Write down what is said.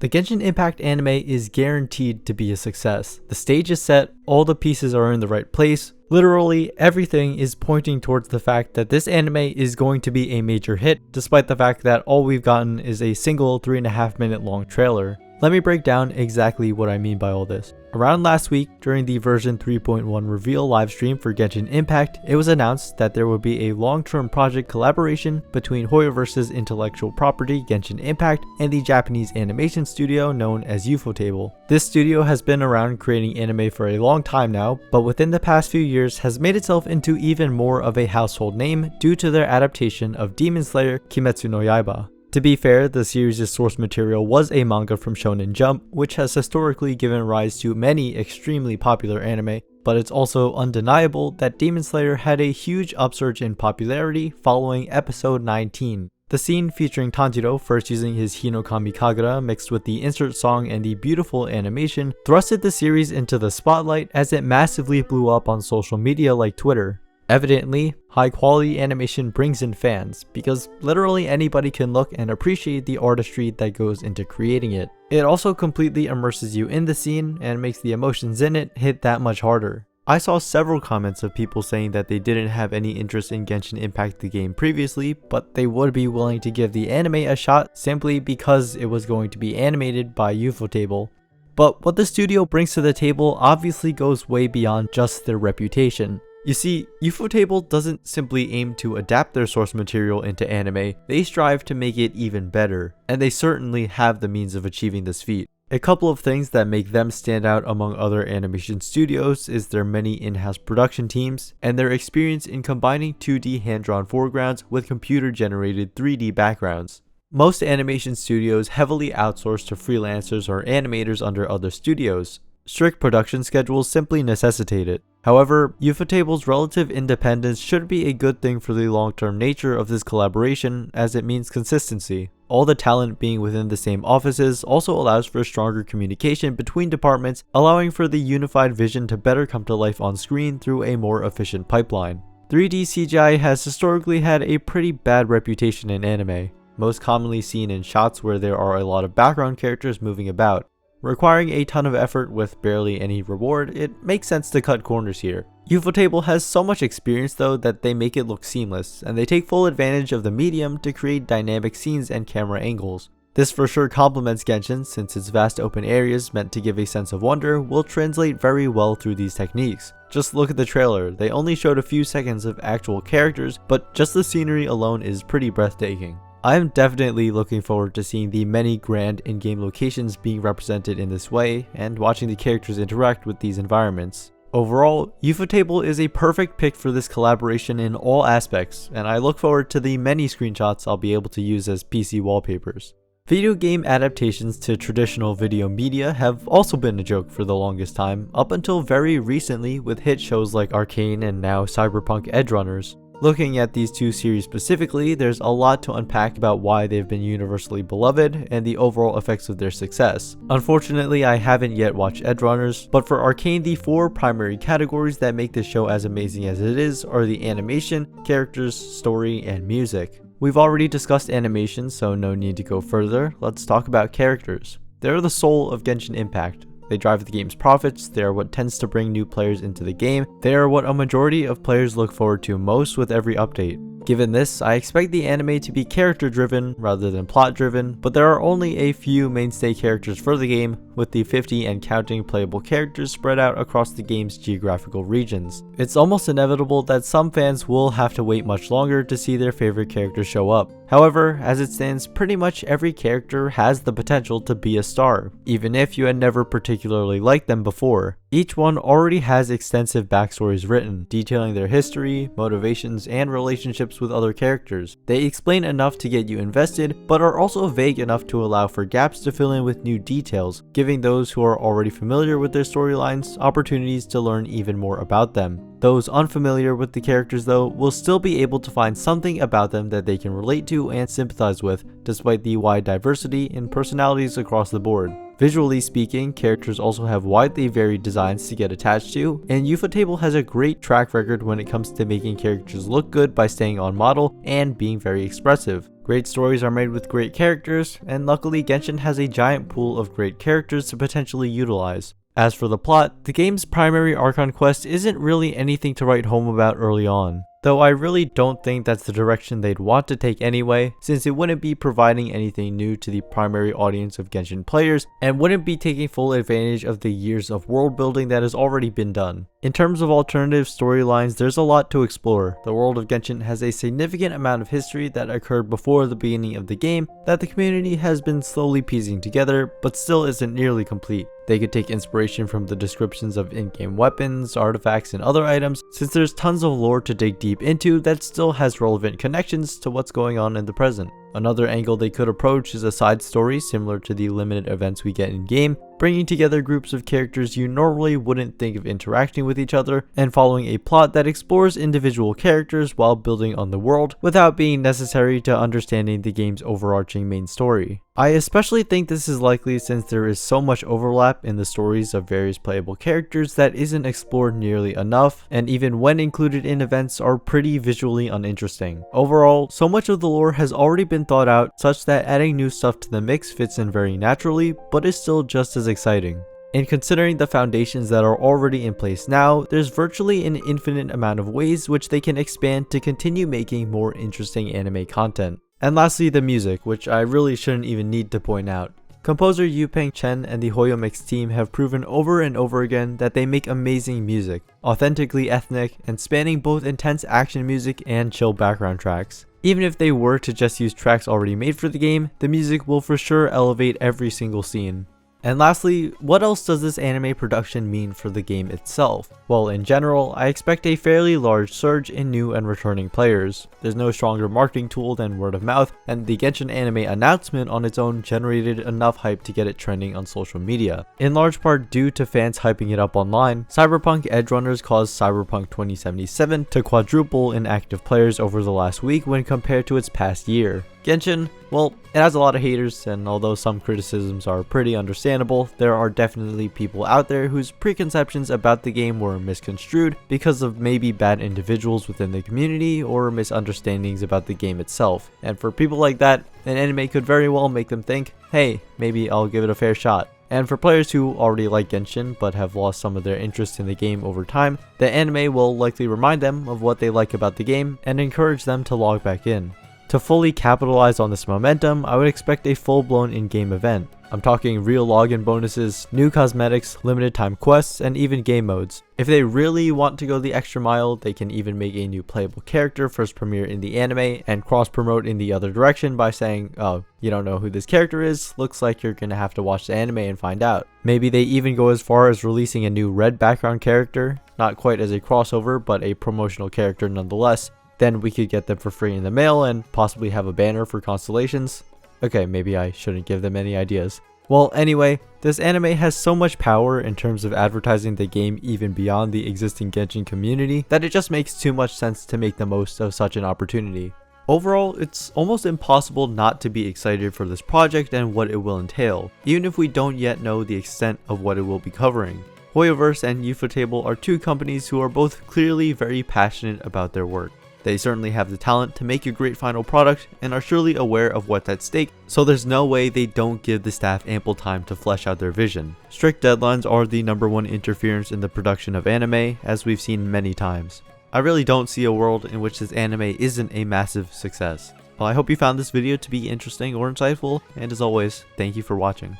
The Genshin Impact anime is guaranteed to be a success. The stage is set, all the pieces are in the right place. Literally everything is pointing towards the fact that this anime is going to be a major hit, despite the fact that all we've gotten is a single 3.5 minute long trailer. Let me break down exactly what I mean by all this. Around last week, during the version 3.1 reveal livestream for Genshin Impact, it was announced that there would be a long-term project collaboration between Hoyoverse's intellectual property Genshin Impact and the Japanese animation studio known as Ufotable. This studio has been around creating anime for a long time now, but within the past few years has made itself into even more of a household name due to their adaptation of Demon Slayer Kimetsu no Yaiba. To be fair, the series' source material was a manga from Shonen Jump, which has historically given rise to many extremely popular anime, but it's also undeniable that Demon Slayer had a huge upsurge in popularity following episode 19. The scene featuring Tanjiro first using his Hinokami Kagura mixed with the insert song and the beautiful animation thrusted the series into the spotlight as it massively blew up on social media like Twitter. Evidently, high quality animation brings in fans, because literally anybody can look and appreciate the artistry that goes into creating it. It also completely immerses you in the scene and makes the emotions in it hit that much harder. I saw several comments of people saying that they didn't have any interest in Genshin Impact the game previously, but they would be willing to give the anime a shot simply because it was going to be animated by Ufotable. But what the studio brings to the table obviously goes way beyond just their reputation. You see, Ufotable doesn't simply aim to adapt their source material into anime, they strive to make it even better, and they certainly have the means of achieving this feat. A couple of things that make them stand out among other animation studios is their many in-house production teams, and their experience in combining 2D hand-drawn foregrounds with computer-generated 3D backgrounds. Most animation studios heavily outsource to freelancers or animators under other studios. Strict production schedules simply necessitate it. However, Ufotable's relative independence should be a good thing for the long-term nature of this collaboration, as it means consistency. All the talent being within the same offices also allows for stronger communication between departments, allowing for the unified vision to better come to life on screen through a more efficient pipeline. 3D CGI has historically had a pretty bad reputation in anime, most commonly seen in shots where there are a lot of background characters moving about. Requiring a ton of effort with barely any reward, it makes sense to cut corners here. Ufotable has so much experience though that they make it look seamless, and they take full advantage of the medium to create dynamic scenes and camera angles. This for sure complements Genshin, since its vast open areas meant to give a sense of wonder will translate very well through these techniques. Just look at the trailer, they only showed a few seconds of actual characters, but just the scenery alone is pretty breathtaking. I am definitely looking forward to seeing the many grand in-game locations being represented in this way, and watching the characters interact with these environments. Overall, Ufotable is a perfect pick for this collaboration in all aspects, and I look forward to the many screenshots I'll be able to use as PC wallpapers. Video game adaptations to traditional video media have also been a joke for the longest time, up until very recently with hit shows like Arcane and now Cyberpunk Edgerunners. Looking at these two series specifically, there's a lot to unpack about why they've been universally beloved and the overall effects of their success. Unfortunately, I haven't yet watched Edgerunners, but for Arcane, the four primary categories that make this show as amazing as it is are the animation, characters, story, and music. We've already discussed animation, so no need to go further. Let's talk about characters. They're the soul of Genshin Impact. They drive the game's profits, they are what tends to bring new players into the game, they are what a majority of players look forward to most with every update. Given this, I expect the anime to be character driven rather than plot driven, but there are only a few mainstay characters for the game, with the 50 and counting playable characters spread out across the game's geographical regions. It's almost inevitable that some fans will have to wait much longer to see their favorite characters show up. However, as it stands, pretty much every character has the potential to be a star, even if you had never particularly liked them before. Each one already has extensive backstories written, detailing their history, motivations, and relationships with other characters. They explain enough to get you invested, but are also vague enough to allow for gaps to fill in with new details, giving those who are already familiar with their storylines opportunities to learn even more about them. Those unfamiliar with the characters though will still be able to find something about them that they can relate to and sympathize with, despite the wide diversity in personalities across the board. Visually speaking, characters also have widely varied designs to get attached to, and Ufotable has a great track record when it comes to making characters look good by staying on model and being very expressive. Great stories are made with great characters, and luckily Genshin has a giant pool of great characters to potentially utilize. As for the plot, the game's primary Archon quest isn't really anything to write home about early on. Though I really don't think that's the direction they'd want to take anyway, since it wouldn't be providing anything new to the primary audience of Genshin players, and wouldn't be taking full advantage of the years of world building that has already been done. In terms of alternative storylines, there's a lot to explore. The world of Genshin has a significant amount of history that occurred before the beginning of the game that the community has been slowly piecing together, but still isn't nearly complete. They could take inspiration from the descriptions of in-game weapons, artifacts, and other items, since there's tons of lore to dig deep into that still has relevant connections to what's going on in the present. Another angle they could approach is a side story similar to the limited events we get in-game, bringing together groups of characters you normally wouldn't think of interacting with each other, and following a plot that explores individual characters while building on the world without being necessary to understanding the game's overarching main story. I especially think this is likely since there is so much overlap in the stories of various playable characters that isn't explored nearly enough, and even when included in events are pretty visually uninteresting. Overall, so much of the lore has already been thought out such that adding new stuff to the mix fits in very naturally, but is still just as exciting. And considering the foundations that are already in place now, there's virtually an infinite amount of ways which they can expand to continue making more interesting anime content. And lastly, the music, which I really shouldn't even need to point out. Composer Yupeng Chen and the Hoyomix team have proven over and over again that they make amazing music, authentically ethnic and spanning both intense action music and chill background tracks. Even if they were to just use tracks already made for the game, the music will for sure elevate every single scene. And lastly, what else does this anime production mean for the game itself? Well, in general, I expect a fairly large surge in new and returning players. There's no stronger marketing tool than word of mouth, and the Genshin anime announcement on its own generated enough hype to get it trending on social media. In large part due to fans hyping it up online, Cyberpunk Edgerunners caused Cyberpunk 2077 to quadruple in active players over the last week when compared to its past year. Genshin, well, it has a lot of haters, and although some criticisms are pretty understandable, there are definitely people out there whose preconceptions about the game were misconstrued because of maybe bad individuals within the community or misunderstandings about the game itself. And for people like that, an anime could very well make them think, hey, maybe I'll give it a fair shot. And for players who already like Genshin but have lost some of their interest in the game over time, the anime will likely remind them of what they like about the game and encourage them to log back in. To fully capitalize on this momentum, I would expect a full-blown in-game event. I'm talking real login bonuses, new cosmetics, limited time quests, and even game modes. If they really want to go the extra mile, they can even make a new playable character first premiere in the anime and cross-promote in the other direction by saying, oh, you don't know who this character is? Looks like you're gonna have to watch the anime and find out. Maybe they even go as far as releasing a new red background character, not quite as a crossover, but a promotional character nonetheless. Then we could get them for free in the mail and possibly have a banner for constellations. Okay, maybe I shouldn't give them any ideas. Well, anyway, this anime has so much power in terms of advertising the game even beyond the existing Genshin community that it just makes too much sense to make the most of such an opportunity. Overall, it's almost impossible not to be excited for this project and what it will entail, even if we don't yet know the extent of what it will be covering. Hoyoverse and Ufotable are two companies who are both clearly very passionate about their work. They certainly have the talent to make a great final product and are surely aware of what's at stake, so there's no way they don't give the staff ample time to flesh out their vision. Strict deadlines are the #1 interference in the production of anime, as we've seen many times. I really don't see a world in which this anime isn't a massive success. Well, I hope you found this video to be interesting or insightful, and as always, thank you for watching.